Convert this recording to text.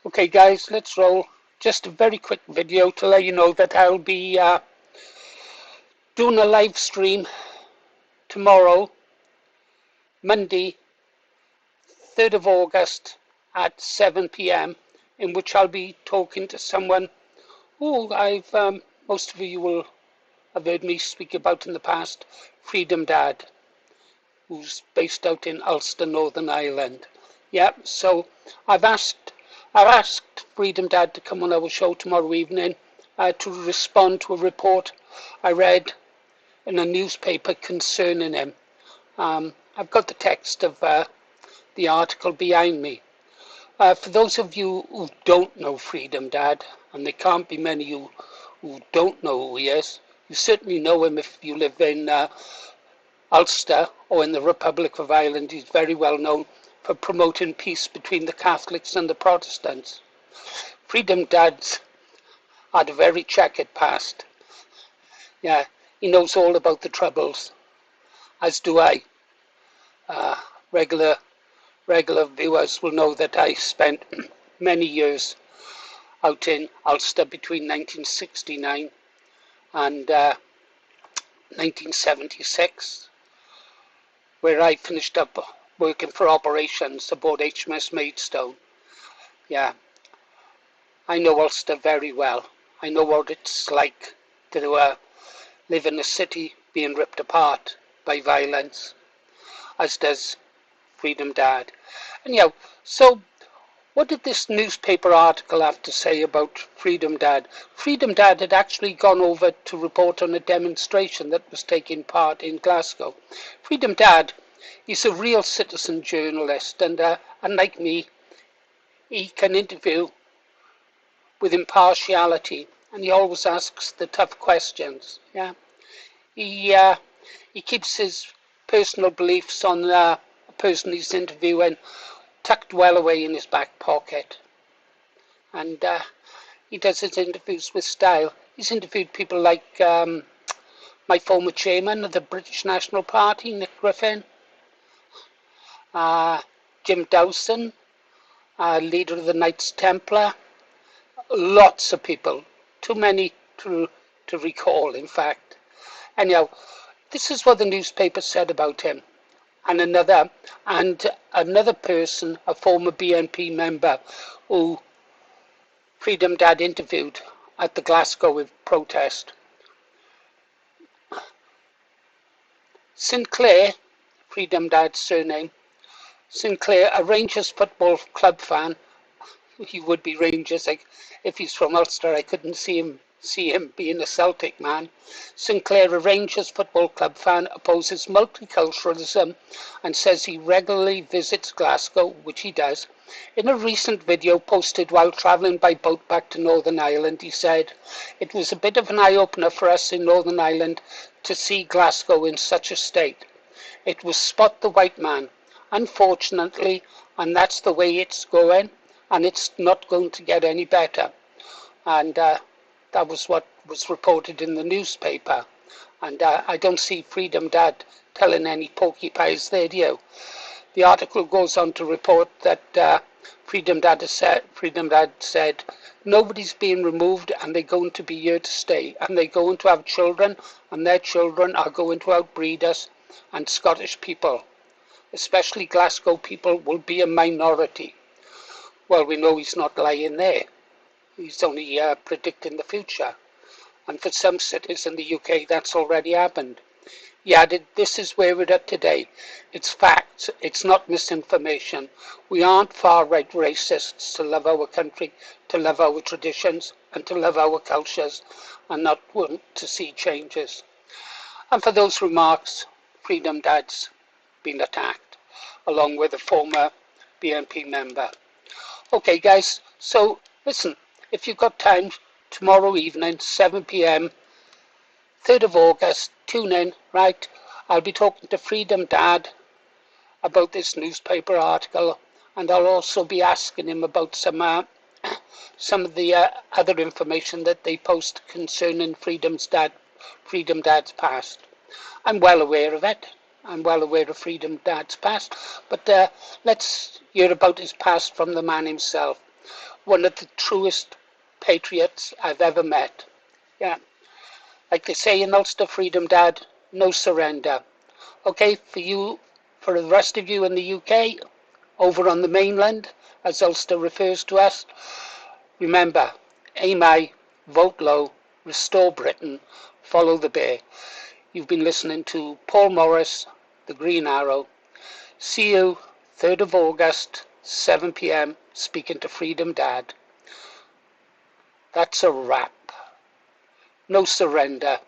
Okay guys, let's roll. Just a very quick video to let you know that I'll be doing a live stream tomorrow, Monday, 3rd of August at 7 p.m. in which I'll be talking to someone who most of you will have heard me speak about in the past, Freedom Dad, who's based out in Ulster, Northern Ireland. Yeah, so I've asked Freedom Dad to come on our show tomorrow evening to respond to a report I read in a newspaper concerning him. I've got the text of the article behind me. For those of you who don't know Freedom Dad, and there can't be many who don't know who he is, you certainly know him if you live in Ulster or in the Republic of Ireland. He's very well known for promoting peace between the Catholics and the Protestants. Freedom Dad's had a very checkered past. Yeah, he knows all about the troubles, as do I. Regular viewers will know that I spent many years out in Ulster between 1969 and 1976, where I finished up working for operations aboard HMS Maidstone. Yeah, I know Ulster very well. I know what it's like to live in a city being ripped apart by violence, as does Freedom Dad. Anyhow, so what did this newspaper article have to say about Freedom Dad? Freedom Dad had actually gone over to report on a demonstration that was taking part in Glasgow. Freedom Dad is a real citizen journalist, and like me, he can interview with impartiality, and he always asks the tough questions. Yeah, he keeps his personal beliefs on a person he's interviewing tucked well away in his back pocket, and he does his interviews with style. He's interviewed people like my former chairman of the British National Party, Nick Griffin, Jim Dawson, leader of the Knights Templar, lots of people, too many to recall, in fact. Anyhow, this is what the newspaper said about him. And another person, a former BNP member, who Freedom Dad interviewed at the Glasgow protest. Sinclair, Freedom Dad's surname, Sinclair, a Rangers football club fan. He would be Rangers. If he's from Ulster, I couldn't see him being a Celtic man. Sinclair, a Rangers football club fan, opposes multiculturalism and says he regularly visits Glasgow, which he does. In a recent video posted while travelling by boat back to Northern Ireland, he said, "It was a bit of an eye-opener for us in Northern Ireland to see Glasgow in such a state. It was spot the white man, unfortunately, and that's the way it's going, and it's not going to get any better." And that was what was reported in the newspaper. And I don't see Freedom Dad telling any porcupines there, do you? The article goes on to report that Freedom Dad said, "Nobody's being removed, and they're going to be here to stay, and they're going to have children, and their children are going to outbreed us, and Scottish people, especially Glasgow people, will be a minority." Well, we know he's not lying there. He's only predicting the future. And for some cities in the UK, that's already happened. He added, "This is where we're at today. It's facts. It's not misinformation. We aren't far-right racists to love our country, to love our traditions, and to love our cultures, and not want to see changes." And for those remarks, Freedom Dad's been attacked, along with a former BNP member. Okay, guys, so listen, if you've got time, tomorrow evening, 7 p.m, 3rd of August, tune in, right? I'll be talking to Freedom Dad about this newspaper article, and I'll also be asking him about some of the other information that they post concerning Freedom Dad's past. I'm well aware of it. I'm well aware of Freedom Dad's past, but let's hear about his past from the man himself. One of the truest patriots I've ever met. Yeah. Like they say in Ulster, freedom, Dad, no surrender. Okay, for the rest of you in the UK, over on the mainland, as Ulster refers to us, remember, aim high, vote low, restore Britain, follow the bear. You've been listening to Paul Morris, the Green Arrow. See you 3rd of August, 7 p.m, speaking to Freedom Dad. That's a wrap. No surrender.